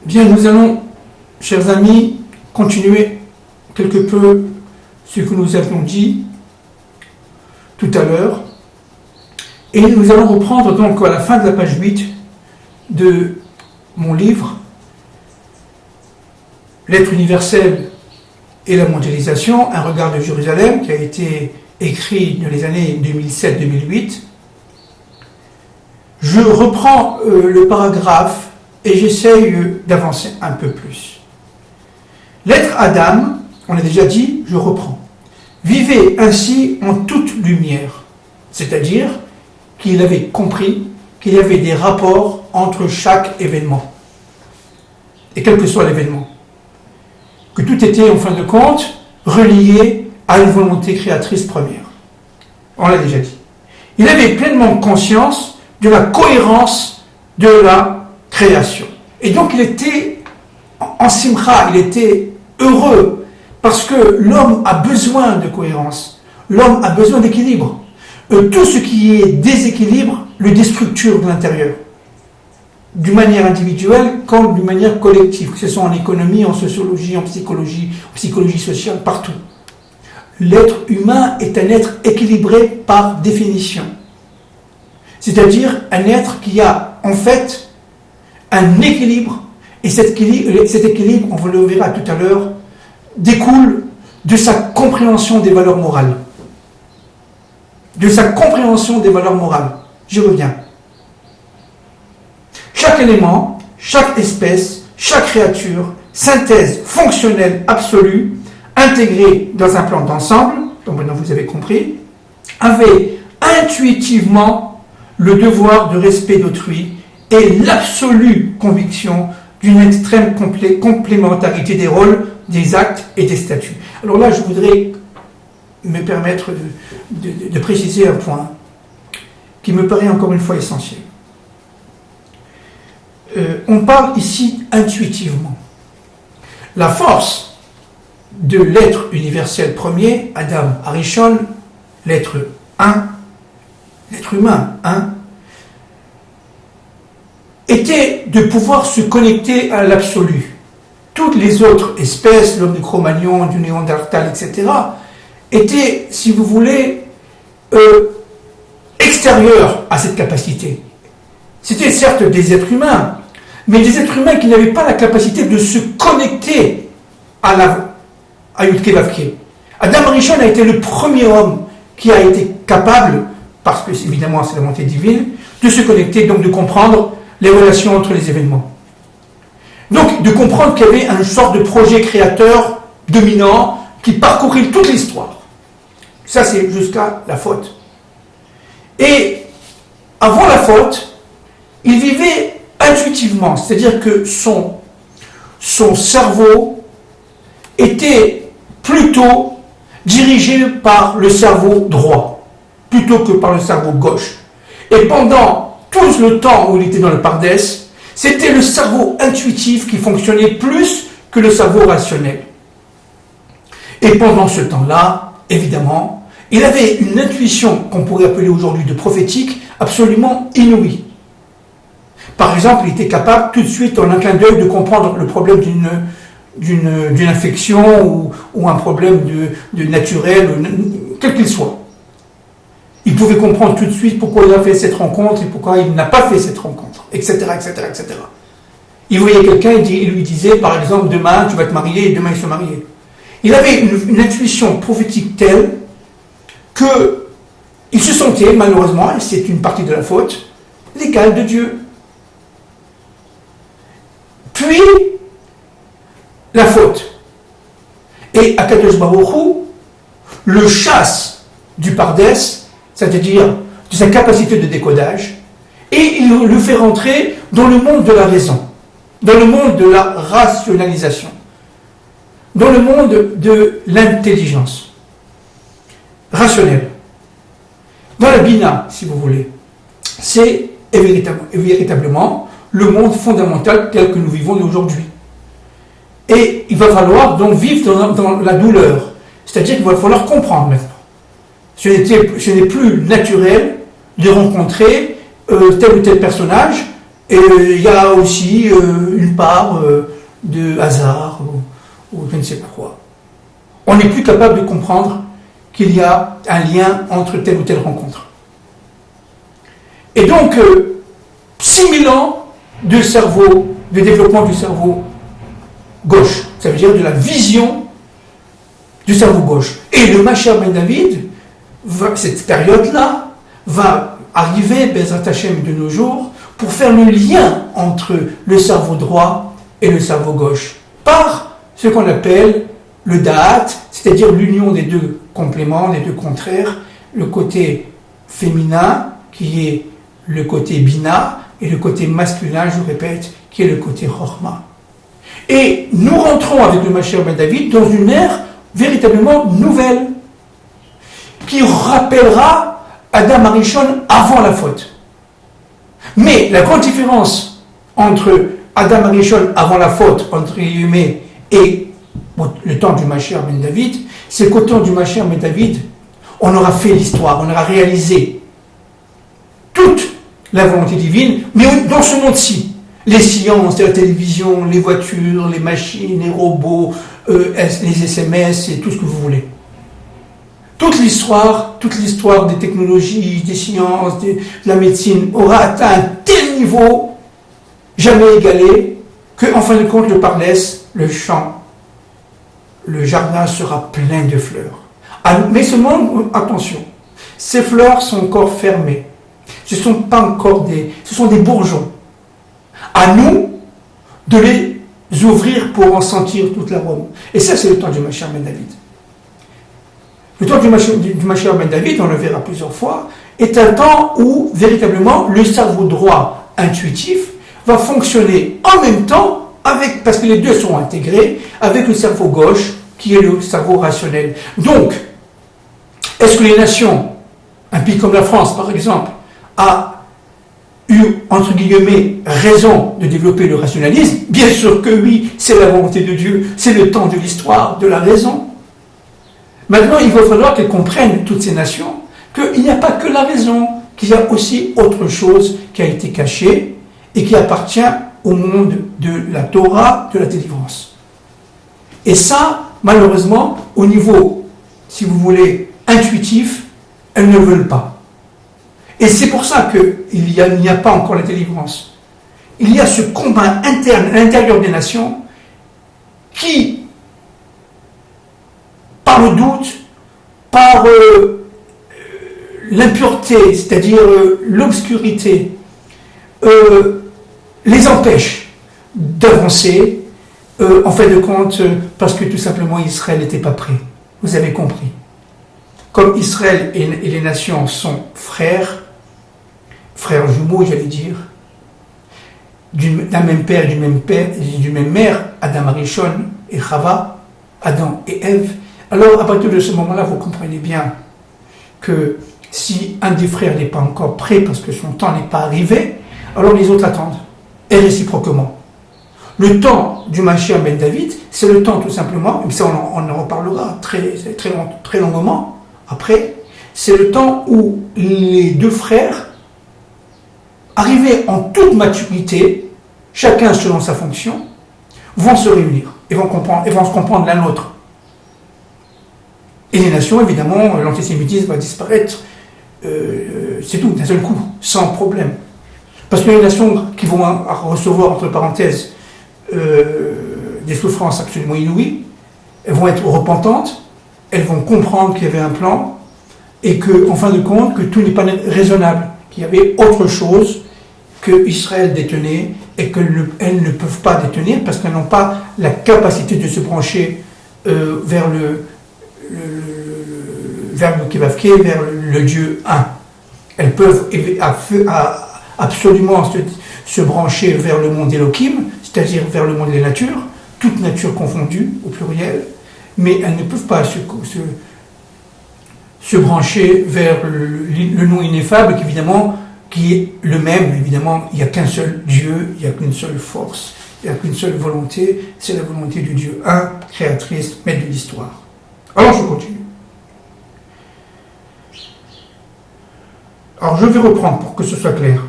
Bien, nous allons, chers amis, continuer quelque peu ce que nous avions dit tout à l'heure. Et nous allons reprendre donc à la fin de la page 8 de mon livre, L'être universel et la mondialisation, un regard de Jérusalem, qui a été écrit dans les années 2007-2008. Je reprends le paragraphe et j'essaye d'avancer un peu plus. L'être Adam, on a déjà dit, je reprends. Vivait ainsi en toute lumière, c'est-à-dire qu'il avait compris qu'il y avait des rapports entre chaque événement, et quel que soit l'événement, que tout était en fin de compte relié à une volonté créatrice première. On l'a déjà dit. Il avait pleinement conscience de la cohérence de la création. Et donc il était en simcha, il était heureux, parce que l'homme a besoin de cohérence, l'homme a besoin d'équilibre. Tout ce qui est déséquilibre le déstructure de l'intérieur, d'une manière individuelle comme d'une manière collective, que ce soit en économie, en sociologie, en psychologie sociale, partout. L'être humain est un être équilibré par définition. C'est-à-dire un être qui a en fait un équilibre, et cet équilibre, on le verra tout à l'heure, découle de sa compréhension des valeurs morales. De sa compréhension des valeurs morales. Je reviens. Chaque élément, chaque espèce, chaque créature, synthèse fonctionnelle absolue, intégrée dans un plan d'ensemble, donc maintenant vous avez compris, avait intuitivement le devoir de respect d'autrui et l'absolue conviction d'une extrême complémentarité des rôles, des actes et des statuts. Alors là, je voudrais me permettre de préciser un point qui me paraît encore une fois essentiel. On parle ici intuitivement. La force de l'être universel premier, Adam Arishon, l'être humain, était de pouvoir se connecter à l'absolu. Toutes les autres espèces, l'homme du Cro-Magnon, du Néandertal, etc., étaient, si vous voulez, extérieurs à cette capacité. C'était certes des êtres humains, mais des êtres humains qui n'avaient pas la capacité de se connecter à Yudke Vavke. Adam Arishon a été le premier homme qui a été capable, parce que évidemment c'est la volonté divine, de se connecter, donc de comprendre les relations entre les événements. Donc de comprendre qu'il y avait une sorte de projet créateur dominant qui parcourait toute l'histoire. Ça c'est jusqu'à la faute. Et avant la faute, il vivait intuitivement, c'est-à-dire que son cerveau était plutôt dirigé par le cerveau droit, plutôt que par le cerveau gauche. Et pendant tout le temps où il était dans le Pardès, c'était le cerveau intuitif qui fonctionnait plus que le cerveau rationnel. Et pendant ce temps-là, évidemment, il avait une intuition qu'on pourrait appeler aujourd'hui de prophétique absolument inouïe. Par exemple, il était capable tout de suite, en un clin d'œil, de comprendre le problème d'une infection ou un problème de naturel, quel qu'il soit. Il pouvait comprendre tout de suite pourquoi il a fait cette rencontre et pourquoi il n'a pas fait cette rencontre, etc., etc., etc. Il voyait quelqu'un, il lui disait, par exemple, demain tu vas te marier, et demain il se mariait. Il avait une intuition prophétique telle qu'il se sentait, malheureusement, et c'est une partie de la faute, l'égal de Dieu. Puis, la faute. Et Akadosh Baruch Hu le chasse du Pardès, c'est-à-dire de sa capacité de décodage, et il le fait rentrer dans le monde de la raison, dans le monde de la rationalisation, dans le monde de l'intelligence rationnelle. Dans la Bina, si vous voulez, c'est véritablement le monde fondamental tel que nous vivons aujourd'hui. Et il va falloir donc vivre dans la douleur, c'est-à-dire qu'il va falloir comprendre maintenant. Ce n'est plus naturel de rencontrer tel ou tel personnage Et il y a aussi une part de hasard ou je ne sais pas quoi. On n'est plus capable de comprendre qu'il y a un lien entre telle ou telle rencontre. Et donc, 6000 ans de cerveau, de développement du cerveau gauche, ça veut dire de la vision du cerveau gauche. Et le Mashiach ben David, cette période-là, va arriver, Bezrat Hashem de nos jours, pour faire le lien entre le cerveau droit et le cerveau gauche, par ce qu'on appelle le Da'at, c'est-à-dire l'union des deux compléments, des deux contraires, le côté féminin, qui est le côté Bina, et le côté masculin, je répète, qui est le côté Chokhmah. Et nous rentrons avec le Mashiach ben David dans une ère véritablement nouvelle, qui rappellera Adam Arishon avant la faute. Mais la grande différence entre Adam Arishon avant la faute, entre guillemets, et le temps du Mashiach ben David, c'est qu'au temps du Mashiach ben David, on aura fait l'histoire, on aura réalisé toute la volonté divine, mais dans ce monde-ci. Les sciences, la télévision, les voitures, les machines, les robots, les SMS et tout ce que vous voulez. Toute l'histoire des technologies, des sciences, de la médecine aura atteint un tel niveau, jamais égalé, qu'en fin de compte, le parlès, le champ, le jardin sera plein de fleurs. Mais seulement, attention, ces fleurs sont encore fermées. Ce ne sont pas encore ce sont des bourgeons. À nous de les ouvrir pour en sentir toute l'arôme. Et ça, c'est le temps du Mashiach ben David. Le temps du Mashiach ben David, on le verra plusieurs fois, est un temps où, véritablement, le cerveau droit intuitif va fonctionner en même temps, parce que les deux sont intégrés, avec le cerveau gauche, qui est le cerveau rationnel. Donc, est-ce que les nations, un pays comme la France, par exemple, a eu, entre guillemets, raison de développer le rationalisme? Bien sûr que oui, c'est la volonté de Dieu, c'est le temps de l'histoire, de la raison. Maintenant, il va falloir qu'elles comprennent, toutes ces nations, qu'il n'y a pas que la raison, qu'il y a aussi autre chose qui a été cachée et qui appartient au monde de la Torah, de la délivrance. Et ça, malheureusement, au niveau, si vous voulez, intuitif, elles ne veulent pas. Et c'est pour ça qu'il n'y a pas encore la délivrance. Il y a ce combat interne à l'intérieur des nations qui, par le doute, par l'impureté, c'est-à-dire l'obscurité, les empêche d'avancer, en fin de compte, parce que tout simplement Israël n'était pas prêt. Vous avez compris. Comme Israël et les nations sont frères jumeaux, j'allais dire, d'un même père, du même mère, Adam Arishon et Chava, Adam et Ève. Alors, à partir de ce moment-là, vous comprenez bien que si un des frères n'est pas encore prêt parce que son temps n'est pas arrivé, alors les autres attendent, et réciproquement. Le temps du Mashiach ben David, c'est le temps tout simplement, et ça on en reparlera très longuement après, c'est le temps où les deux frères, arrivés en toute maturité, chacun selon sa fonction, vont se réunir et vont se comprendre l'un l'autre. Et les nations, évidemment, l'antisémitisme va disparaître, c'est tout, d'un seul coup, sans problème. Parce que les nations qui vont recevoir, entre parenthèses, des souffrances absolument inouïes, elles vont être repentantes, elles vont comprendre qu'il y avait un plan, et qu'en fin de compte, que tout n'est pas raisonnable, qu'il y avait autre chose que Israël détenait, et qu'elles ne peuvent pas détenir, parce qu'elles n'ont pas la capacité de se brancher vers le Kivavke, vers le Dieu un. Elles peuvent absolument se brancher vers le monde Elohim, c'est-à-dire vers le monde des natures, toute nature confondue, au pluriel, mais elles ne peuvent pas se brancher vers le nom ineffable, qui est le même. Évidemment, il n'y a qu'un seul Dieu, il n'y a qu'une seule force, il n'y a qu'une seule volonté, c'est la volonté du Dieu un, créatrice, maître de l'histoire. Alors je continue. Alors je vais reprendre pour que ce soit clair.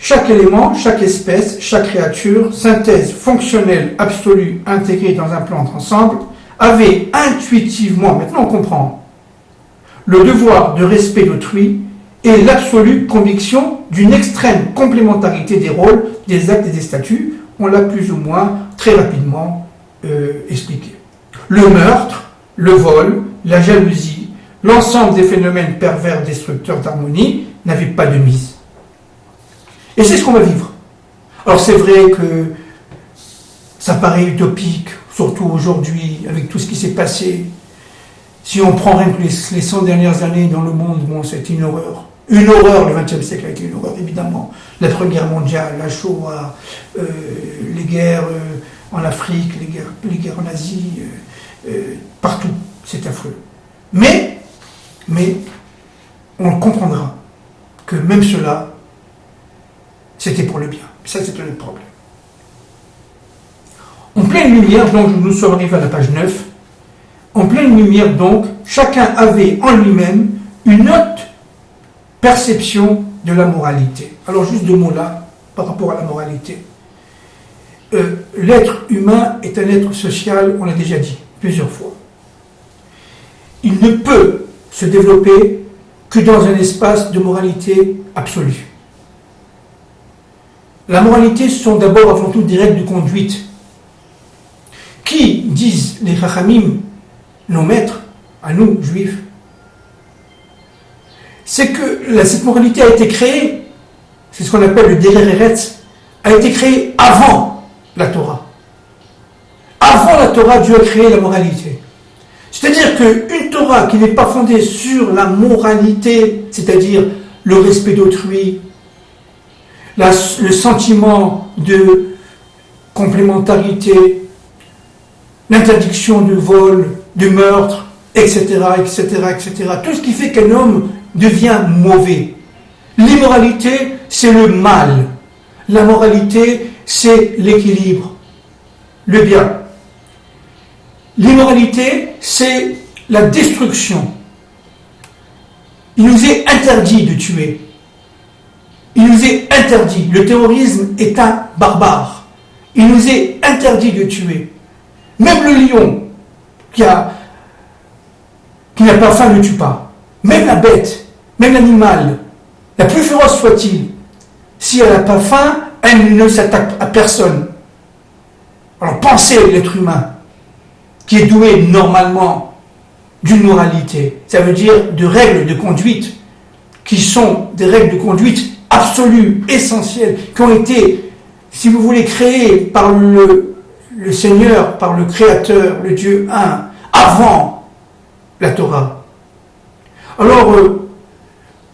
chaque élément, chaque espèce, chaque créature, synthèse fonctionnelle absolue intégrée dans un plan d'ensemble, avait intuitivement, maintenant on comprend, le devoir de respect d'autrui et l'absolue conviction d'une extrême complémentarité des rôles, des actes et des statuts. On l'a plus ou moins très rapidement expliqué. Le meurtre, le vol, la jalousie, l'ensemble des phénomènes pervers destructeurs d'harmonie n'avaient pas de mise. Et c'est ce qu'on va vivre. Alors c'est vrai que ça paraît utopique, surtout aujourd'hui, avec tout ce qui s'est passé. Si on prend rien que les 100 dernières années dans le monde, bon, c'était une horreur. Une horreur, le XXe siècle a été une horreur, évidemment. La Première Guerre mondiale, la Shoah, les guerres en Afrique, les guerres en Asie, partout, c'est affreux. Mais, on comprendra que même cela, c'était pour le bien. Ça, c'est un autre problème. En pleine lumière, donc, nous sommes arrivés à la page 9, en pleine lumière, donc, chacun avait en lui-même une autre perception de la moralité. Alors, juste deux mots là, par rapport à la moralité. L'être humain est un être social, on l'a déjà dit plusieurs fois. Il ne peut se développer que dans un espace de moralité absolue. La moralité, ce sont d'abord avant tout des règles de conduite qui, disent les Chachamim, nos maîtres, à nous, juifs, c'est que cette moralité a été créée, c'est ce qu'on appelle le Derer Eretz, a été créée avant la Torah. Avant la Torah, Dieu a créé la moralité. C'est-à-dire qu'une Torah qui n'est pas fondée sur la moralité, c'est-à-dire le respect d'autrui, le sentiment de complémentarité, l'interdiction de vol, de meurtre, etc., etc., etc. Tout ce qui fait qu'un homme devient mauvais. L'immoralité, c'est le mal. La moralité, c'est l'équilibre, le bien. L'immoralité, c'est la destruction. Il nous est interdit de tuer. Il nous est interdit. Le terrorisme est un barbare. Il nous est interdit de tuer. Même le lion qui n'a pas faim ne tue pas. Même la bête, même l'animal, la plus féroce soit-il, si elle n'a pas faim, elle ne s'attaque à personne. Alors pensez l'être humain, qui est doué normalement d'une moralité, ça veut dire de règles de conduite, qui sont des règles de conduite absolues, essentielles, qui ont été, si vous voulez, créées par le Seigneur, par le Créateur, le Dieu un, avant la Torah. Alors,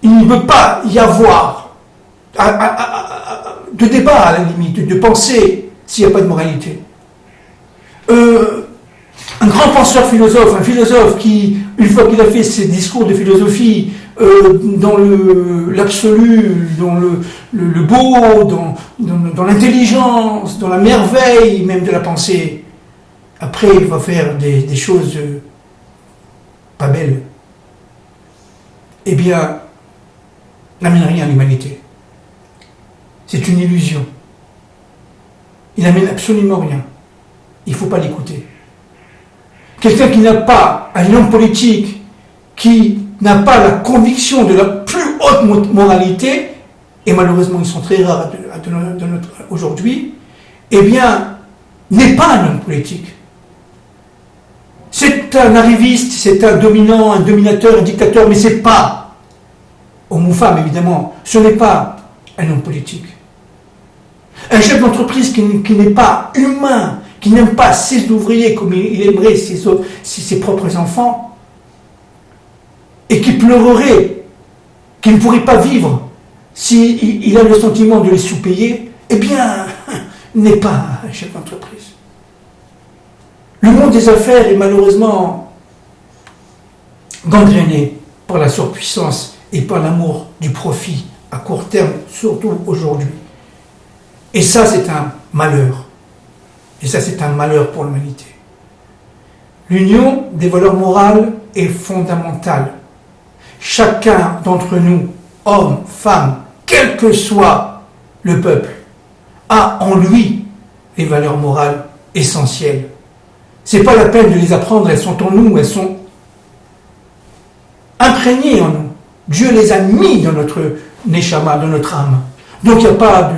il ne peut pas y avoir de débat à la limite, de pensée s'il n'y a pas de moralité. Un grand penseur philosophe, un philosophe qui, une fois qu'il a fait ses discours de philosophie dans l'absolu, dans le beau, dans l'intelligence, dans la merveille même de la pensée, après il va faire des choses pas belles, eh bien, n'amène rien à l'humanité. C'est une illusion. Il n'amène absolument rien. Il ne faut pas l'écouter. Quelqu'un qui n'a pas, un homme politique, qui n'a pas la conviction de la plus haute moralité, et malheureusement ils sont très rares aujourd'hui, eh bien, n'est pas un homme politique. C'est un arriviste, c'est un dominant, un dominateur, un dictateur, mais c'est pas, homme ou femme évidemment, ce n'est pas un homme politique. Un chef d'entreprise qui n'est pas humain, qui n'aime pas ses ouvriers comme il aimerait ses propres enfants, et qui pleurerait, qui ne pourrait pas vivre s'il a le sentiment de les sous-payer, eh bien, n'est pas un chef d'entreprise. Le monde des affaires est malheureusement gangréné par la surpuissance et par l'amour du profit à court terme, surtout aujourd'hui. Et ça, c'est un malheur. Et ça, c'est un malheur pour l'humanité. L'union des valeurs morales est fondamentale. Chacun d'entre nous, hommes, femmes, quelle que soit le peuple, a en lui les valeurs morales essentielles. C'est pas la peine de les apprendre, elles sont en nous, elles sont imprégnées en nous. Dieu les a mis dans notre neshama, dans notre âme. Donc il n'y a pas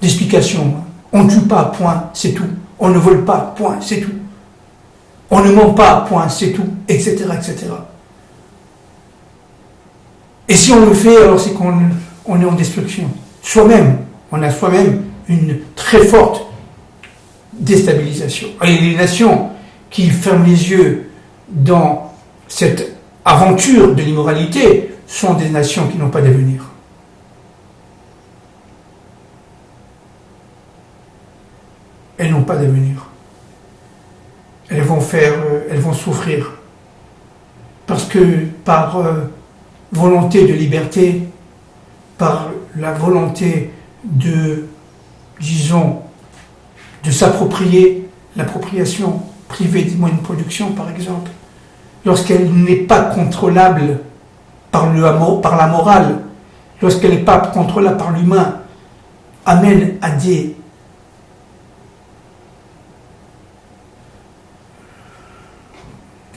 d'explication. On ne tue pas, point, c'est tout. On ne vole pas, point, c'est tout. On ne ment pas, point, c'est tout, etc., etc. Et si on le fait, alors c'est qu'on est en destruction. Soi-même, on a soi-même une très forte déstabilisation. Et les nations qui ferment les yeux dans cette aventure de l'immoralité sont des nations qui n'ont pas d'avenir. Elles n'ont pas d'avenir. Elles vont souffrir. Parce que par volonté de liberté, par la volonté de, disons, de s'approprier l'appropriation privée des moyens de production, par exemple, lorsqu'elle n'est pas contrôlable par la morale, lorsqu'elle n'est pas contrôlable par l'humain, amène à des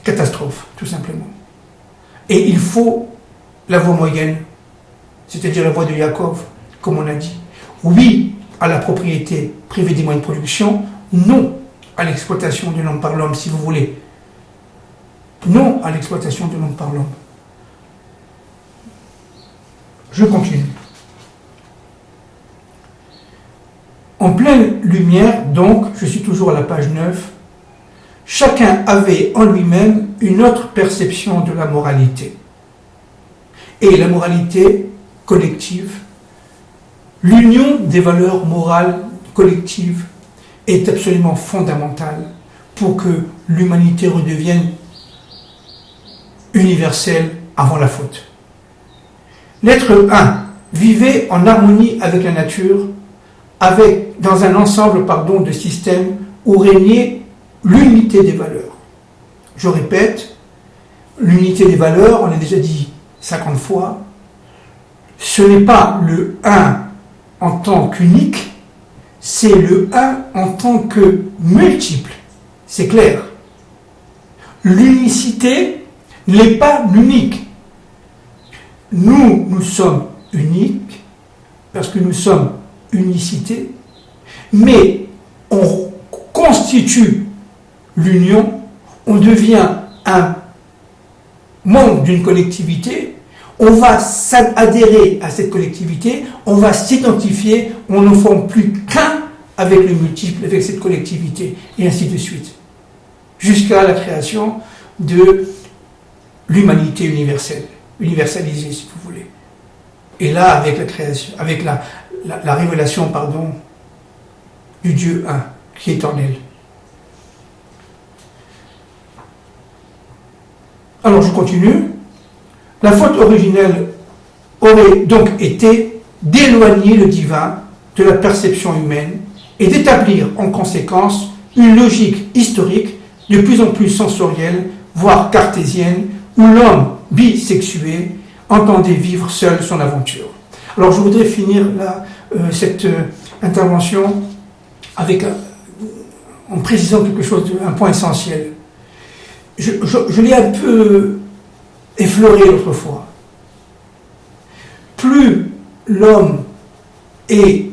catastrophes, tout simplement. Et il faut la voie moyenne, c'est-à-dire la voie de Yaakov, comme on a dit. Oui à la propriété privée des moyens de production, non à l'exploitation de l'homme par l'homme, si vous voulez. Non à l'exploitation de l'homme par l'homme. Je continue. En pleine lumière, donc, je suis toujours à la page 9, chacun avait en lui-même une autre perception de la moralité. Et la moralité collective, l'union des valeurs morales collectives est absolument fondamentale pour que l'humanité redevienne universelle avant la faute. L'être 1 vivait en harmonie avec la nature, dans un ensemble de systèmes où régnait l'unité des valeurs. Je répète, l'unité des valeurs, on l'a déjà dit 50 fois, ce n'est pas le 1 en tant qu'unique, c'est le 1 en tant que multiple. C'est clair. L'unicité n'est pas l'unique. Nous sommes uniques parce que nous sommes unicité, mais on constitue l'union, on devient un membre d'une collectivité, on va adhérer à cette collectivité, on va s'identifier, on ne forme plus qu'un avec le multiple, avec cette collectivité, et ainsi de suite, jusqu'à la création de l'humanité universelle, universalisée si vous voulez. Et là, avec la création, avec la révélation, du Dieu un, qui est en elle. Alors je continue. La faute originelle aurait donc été d'éloigner le divin de la perception humaine et d'établir en conséquence une logique historique de plus en plus sensorielle, voire cartésienne, où l'homme bisexué entendait vivre seul son aventure. Alors je voudrais finir cette intervention en précisant quelque chose, un point essentiel. Je l'ai un peu effleuré l'autre fois. Plus l'homme est,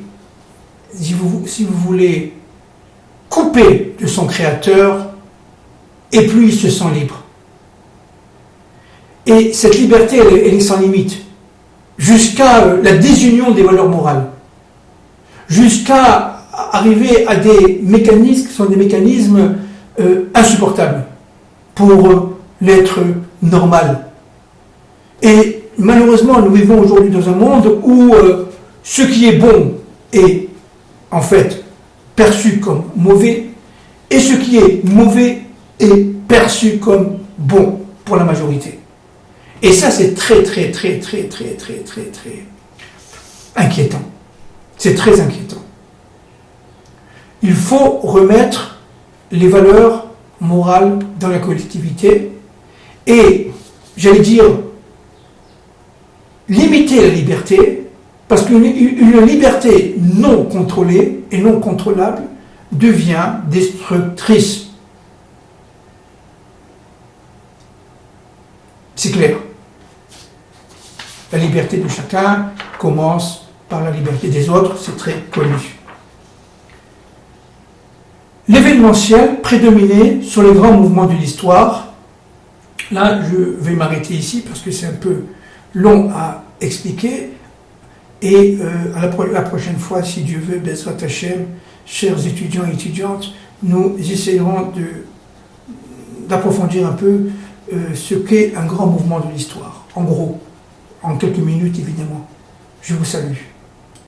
si vous voulez, coupé de son créateur, et plus il se sent libre. Et cette liberté, elle est sans limite, jusqu'à la désunion des valeurs morales, jusqu'à arriver à des mécanismes qui sont des mécanismes insupportables pour l'être normal. Et malheureusement, nous vivons aujourd'hui dans un monde où ce qui est bon est en fait perçu comme mauvais, et ce qui est mauvais est perçu comme bon pour la majorité. Et ça, c'est très inquiétant. C'est très inquiétant. Il faut remettre les valeurs morales dans la collectivité et, j'allais dire, limiter la liberté, Parce qu'une liberté non contrôlée et non contrôlable devient destructrice. C'est clair. La liberté de chacun commence par la liberté des autres, c'est très connu. L'événementiel prédominait sur les grands mouvements de l'histoire. Là, je vais m'arrêter ici parce que c'est un peu long à expliquer. Et la prochaine fois, si Dieu veut, Bezrat Hashem, chers étudiants et étudiantes, nous essayerons d'approfondir un peu ce qu'est un grand mouvement de l'histoire. En gros, en quelques minutes, évidemment. Je vous salue.